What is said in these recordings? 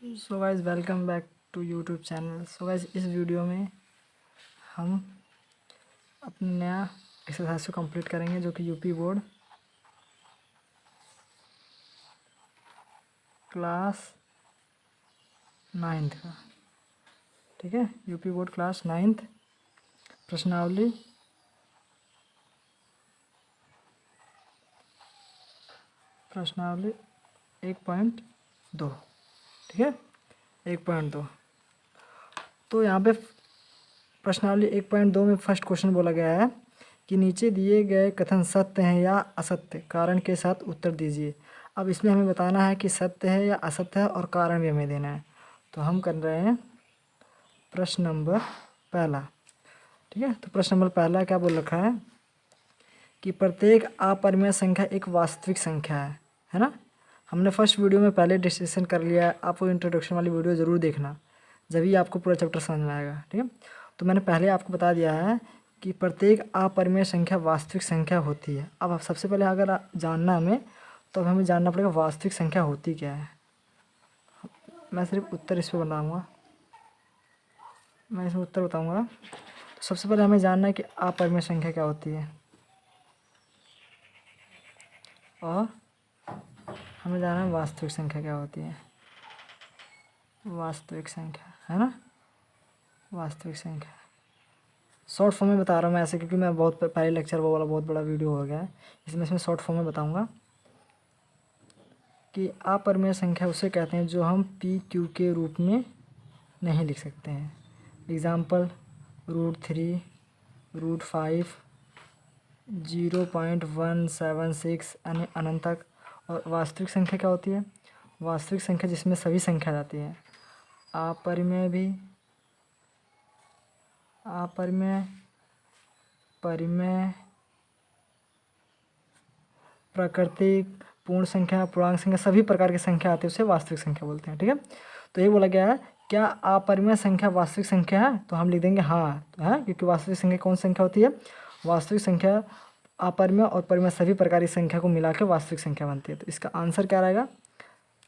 So guys welcome back to YouTube channel. So guys इस video में हम अपना नया एक्सरसाइज को कंप्लीट करेंगे जो कि यूपी बोर्ड क्लास 9th का, ठीक है। यूपी बोर्ड क्लास 9th प्रश्नावली प्रश्नावली 1.2, ठीक है। 1.2 तो यहाँ पे प्रश्नावली 1.2 में फर्स्ट क्वेश्चन बोला गया है कि नीचे दिए गए कथन सत्य हैं या असत्य, कारण के साथ उत्तर दीजिए। अब इसमें हमें बताना है कि सत्य है या असत्य है और कारण भी हमें देना है। तो हम कर रहे हैं प्रश्न नंबर पहला, ठीक है। तो प्रश्न नंबर पहला क्या बोल रखा है कि प्रत्येक अपरिमेय संख्या एक वास्तविक संख्या है ना। हमने फर्स्ट वीडियो में पहले डिस्कशन कर लिया है, आप वो इंट्रोडक्शन वाली वीडियो ज़रूर देखना, जभी आपको पूरा चैप्टर समझ में आएगा, ठीक है। तो मैंने पहले आपको बता दिया है कि प्रत्येक अपरिमेय संख्या वास्तविक संख्या होती है। अब आप सबसे पहले अगर जानना हमें तो हमें जानना पड़ेगा वास्तविक संख्या होती क्या है। मैं सिर्फ उत्तर इस पर बताऊँगा, मैं इसमें उत्तर बताऊँगा। तो सबसे पहले हमें जानना है कि अपरिमेय संख्या क्या होती है और हमें जानना है वास्तविक संख्या क्या होती है। वास्तविक संख्या है ना, वास्तविक संख्या शॉर्ट फॉर्म में बता रहा हूँ मैं ऐसे, क्योंकि मैं बहुत पहले लेक्चर वो वाला बहुत बड़ा वीडियो हो गया है, इसमें शॉर्ट फॉर्म में बताऊँगा कि अपरिमेय संख्या उसे कहते हैं जो हम पी क्यू के रूप में नहीं लिख सकते हैं। एग्ज़ाम्पल √3, √5, 0.176 यानी अनंत तक। और वास्तविक संख्या क्या होती है? वास्तविक संख्या जिसमें सभी संख्या जाती है। अपरिमेय भी, अपरिमेय, परिमेय, प्राकृतिक, पूर्ण संख्या, पूर्णांक संख्या, सभी प्रकार की संख्या आती है उसे वास्तविक संख्या बोलते हैं, ठीक है। तो ये बोला गया है क्या अपरिमेय संख्या वास्तविक संख्या है, तो हम लिख देंगे हाँ, तो है, क्योंकि वास्तविक संख्या कौन सी संख्या होती है? वास्तविक संख्या अपरिमेय और परिमेय सभी प्रकार की संख्या को मिला के वास्तविक संख्या बनती है। तो इसका आंसर क्या रहेगा?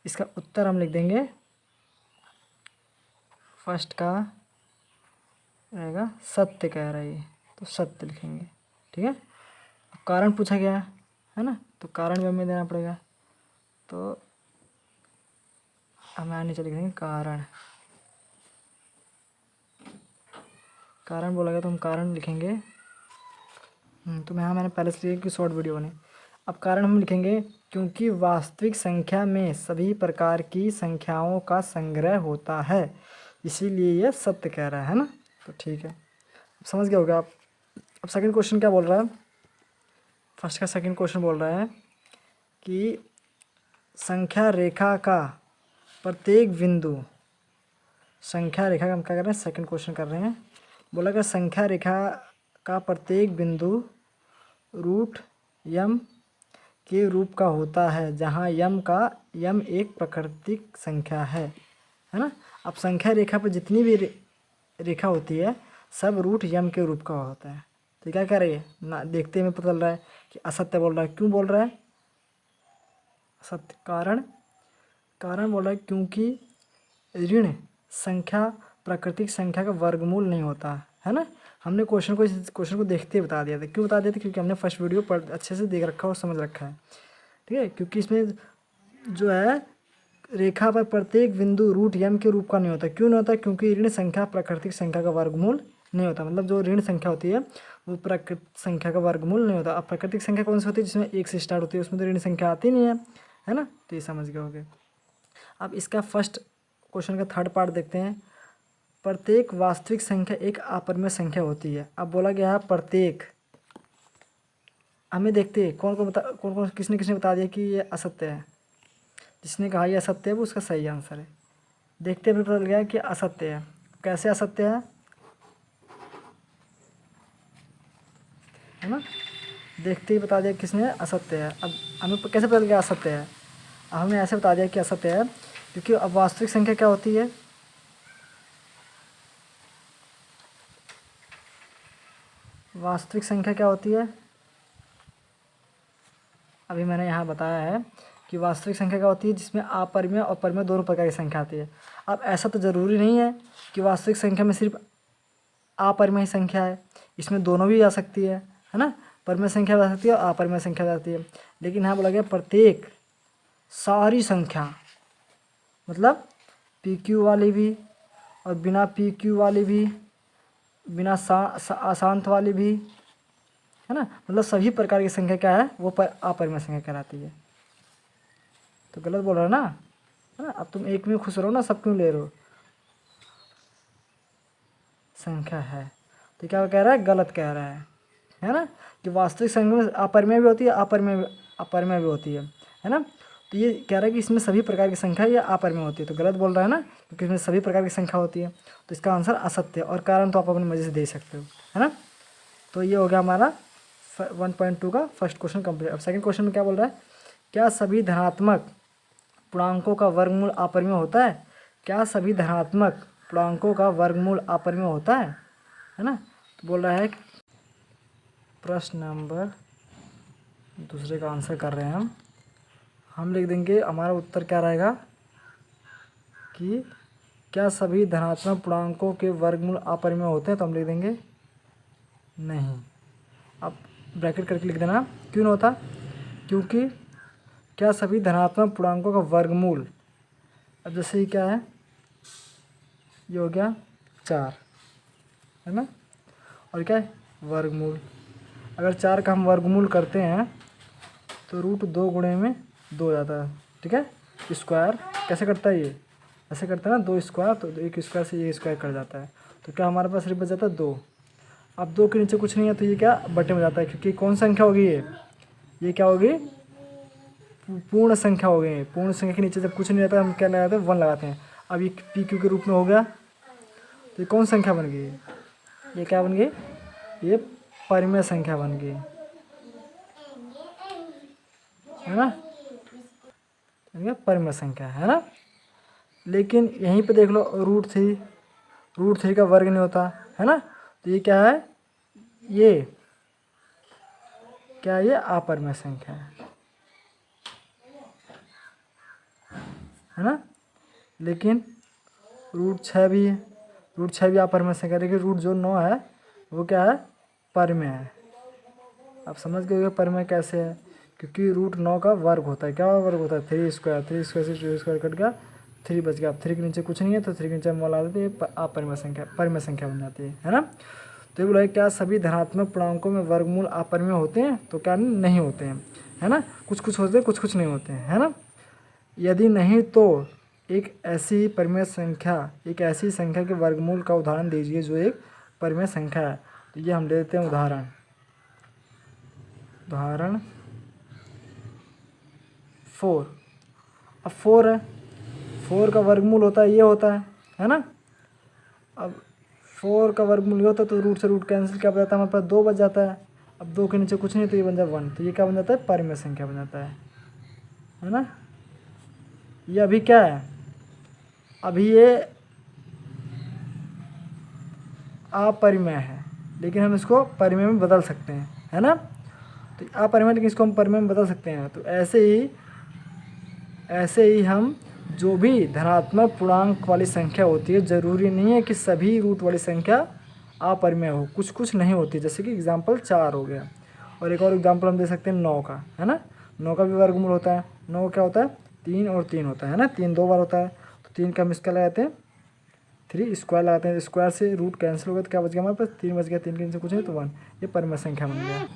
इसका उत्तर हम लिख देंगे फर्स्ट का रहेगा सत्य कह रहा है, तो सत्य लिखेंगे, ठीक है। कारण पूछा गया है ना, तो कारण भी हमें देना पड़ेगा। तो हमें नीचे लिखेंगे कारण, कारण बोला गया तो हम कारण लिखेंगे। तो मैंने पहले से लिखा कि शॉर्ट वीडियो बने। अब कारण हम लिखेंगे क्योंकि वास्तविक संख्या में सभी प्रकार की संख्याओं का संग्रह होता है, इसीलिए यह सत्य कह रहा है ना। तो ठीक है, अब समझ गया होगा आप। अब सेकंड क्वेश्चन क्या बोल रहा है? फर्स्ट का सेकंड क्वेश्चन बोल रहा है कि संख्या रेखा का प्रत्येक बिंदु, संख्या रेखा का हम क्या कर रहे हैं? सेकंड क्वेश्चन कर रहे हैं। बोला कि संख्या रेखा का प्रत्येक बिंदु रूट यम के रूप का होता है, जहाँ यम एक प्राकृतिक संख्या है ना। अब संख्या रेखा पर जितनी भी रेखा होती है सब रूट यम के रूप का होता है। तो क्या कह रही है ना, देखते में पता चल रहा है कि असत्य बोल रहा है। क्यों बोल रहा है असत्य? कारण बोल रहा है क्योंकि ऋण संख्या प्राकृतिक संख्या का वर्गमूल नहीं होता है ना। हमने इस क्वेश्चन को देखते ही बता दिया था। क्यों बता दिया था? क्योंकि हमने फर्स्ट वीडियो अच्छे से देख रखा और समझ रखा है, ठीक है। क्योंकि इसमें जो है रेखा पर प्रत्येक बिंदु रूट यम के रूप का नहीं होता। क्यों नहीं होता? क्योंकि ऋण संख्या प्राकृतिक संख्या का वर्गमूल नहीं होता। मतलब जो ऋण संख्या होती है वो प्राकृतिक संख्या का वर्गमूल नहीं होता। अब प्राकृतिक संख्या कौन सी होती है? जिसमें एक से स्टार्ट होती है, उसमें तो ऋण संख्या आती नहीं है ना। तो ये समझ गए होंगे। अब इसका फर्स्ट क्वेश्चन का थर्ड पार्ट देखते हैं। प्रत्येक वास्तविक संख्या एक अपरिमेय संख्या होती है। अब बोला गया है प्रत्येक, हमें देखते हैं कौन कौन किसने किसने बता दिया कि ये असत्य है। जिसने कहा ये असत्य है वो उसका सही आंसर है। देखते हुए पता चल गया कि असत्य है। कैसे असत्य है ना, देखते ही बता दिया किसने असत्य है। अब हमें कैसे पता चल गया असत्य है? अब हमें ऐसे बता दिया कि असत्य है क्योंकि अब वास्तविक संख्या क्या होती है? वास्तविक संख्या क्या होती है? अभी मैंने यहाँ बताया है कि वास्तविक संख्या क्या होती है जिसमें अपरिमेय और परिमेय दोनों प्रकार की संख्या आती है। अब ऐसा तो ज़रूरी नहीं है कि वास्तविक संख्या में सिर्फ अपरिमेय संख्या है, इसमें दोनों भी आ सकती है ना, परिमेय संख्या भी आ सकती है और अपरिमेय संख्या भी आ सकती है। लेकिन यहाँ बोला गया प्रत्येक सारी संख्या, मतलब पी क्यू वाली भी और बिना पी क्यू वाली भी, बिना अशांत वाली भी, है ना, मतलब सभी प्रकार की संख्या क्या है वो अपरिमेय संख्या कहलाती है। तो गलत बोल रहा है ना, है ना। अब तुम एक में खुश रहो ना, सब क्यों ले रहे हो, संख्या है तो क्या कह रहा है, गलत कह रहा है ना, कि वास्तविक संख्या में अपरिमेय भी होती है, अपरिमेय भी होती है ना। तो ये कह रहा है कि इसमें सभी प्रकार की संख्या या अपरिमेय होती है, तो गलत बोल रहा है ना, क्योंकि इसमें सभी प्रकार की संख्या होती है। तो इसका आंसर असत्य है, और कारण तो आप अपनी मर्जी से दे सकते हो, है ना। तो ये हो गया हमारा 1.2 का फर्स्ट क्वेश्चन कंप्लीट। अब सेकंड क्वेश्चन में क्या बोल रहा है, क्या सभी धनात्मक पूर्णांकों का वर्गमूल अपरिमेय होता है? क्या सभी धनात्मक पूर्णांकों का वर्गमूल अपरिमेय होता है ना। तो बोल रहा है प्रश्न नंबर दूसरे का आंसर कर रहे हैं हम लिख देंगे, हमारा उत्तर क्या रहेगा कि क्या सभी धनात्मक पूर्णांकों के वर्गमूल अपरिमेय होते हैं, तो हम लिख देंगे नहीं। अब ब्रैकेट करके लिख देना, क्यों नहीं होता, क्योंकि क्या सभी धनात्मक पूर्णांकों का वर्गमूल, अब जैसे ही क्या है, ये हो गया 4, है ना, और क्या है वर्गमूल। अगर 4 का हम वर्गमूल करते हैं तो रूट 2 गुणे में 2 हो जाता है, ठीक है। स्क्वायर कैसे करता है, ये ऐसे करता है ना, 2 स्क्वायर, तो 1 स्क्वायर से ये स्क्वायर कट जाता है, तो क्या हमारे पास सिर्फ बच जाता है 2। अब 2 के नीचे कुछ नहीं है, तो ये क्या बटे में जाता है, क्योंकि कौन संख्या होगी ये क्या होगी, पूर्ण संख्या हो गई। पूर्ण संख्या के नीचे जब कुछ नहीं रहता है हम क्या लगाते हैं, 1 लगाते हैं। अब ये पी क्यू के रूप में हो गया, तो ये कौन संख्या बन गई, ये क्या बन गई, ये परिमेय संख्या बन गई, है ना, ये परिमेय संख्या है ना। लेकिन यहीं पे देख लो रूट 3 का वर्ग नहीं होता, है ना, तो ये क्या है, ये क्या है, ये अपरिमेय संख्या है ना। लेकिन रूट 6 भी है, रूट 6 भी अपरिमेय संख्या, लेकिन रूट जो 9 है वो क्या है, परिमेय है। आप समझ गए परिमेय कैसे है, क्योंकि रूट 9 का वर्ग होता है, क्या वर्ग होता है, 3 स्क्वायर, 3 स्क्वायर से 2 स्क्वायर कट गया, 3 बच गया। अब 3 के नीचे कुछ नहीं है, तो 3 के नीचे हम ला देते हैं, अपरिमेय संख्या, परिमेय संख्या बन जाती है ना। तो ये बोला क्या सभी धनात्मक पूर्णांकों में वर्गमूल अपरिमेय होते हैं, तो क्या नहीं होते हैं, है ना। कुछ कुछ होते हैं, कुछ कुछ नहीं होते हैं, है ना। यदि नहीं तो एक ऐसी परिमेय संख्या, एक ऐसी संख्या के वर्गमूल का उदाहरण दीजिए जो एक परिमेय संख्या है। तो ये हम ले लेते हैं उदाहरण 4। अब 4 है, 4 का वर्गमूल होता है, ये होता है ना। अब 4 का वर्गमूल ये होता है, तो रूट से रूट कैंसिल, क्या बन जाता है हमारे पास, 2 बच जाता है। अब 2 के नीचे कुछ नहीं, तो ये बन जाता है 1, तो ये क्या बन जाता है, परिमेय संख्या बन जाता है ना। ये अभी क्या है, अभी ये अपरिमेय है, लेकिन हम इसको परिमेय में बदल सकते हैं, है ना। तो अपरिमेय, लेकिन इसको हम परिमेय में बदल सकते हैं। तो ऐसे ही हम जो भी धनात्मक पूर्णांक वाली संख्या होती है, ज़रूरी नहीं है कि सभी रूट वाली संख्या अपरिमेय हो, कुछ कुछ नहीं होती। जैसे कि एग्जाम्पल 4 हो गया, और एक और एग्जाम्पल हम दे सकते हैं 9 का, है ना। 9 का भी वर्गमूल होता है, 9 क्या होता है, 3 और 3 होता है ना, 3 2 बार होता है, तो 3 का हम इसका लगाते हैं 3 स्क्वायर लगाते हैं, स्क्वायर से रूट कैंसिल हो गया, तो क्या बच गया हमारे पास, 3 बच गया, 3 के नीचे कुछ नहीं तो 1, ये परिमेय संख्या बन गया।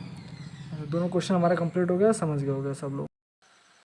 दोनों क्वेश्चन हमारा कंप्लीट हो गया, समझ गए हो गया सब लोग।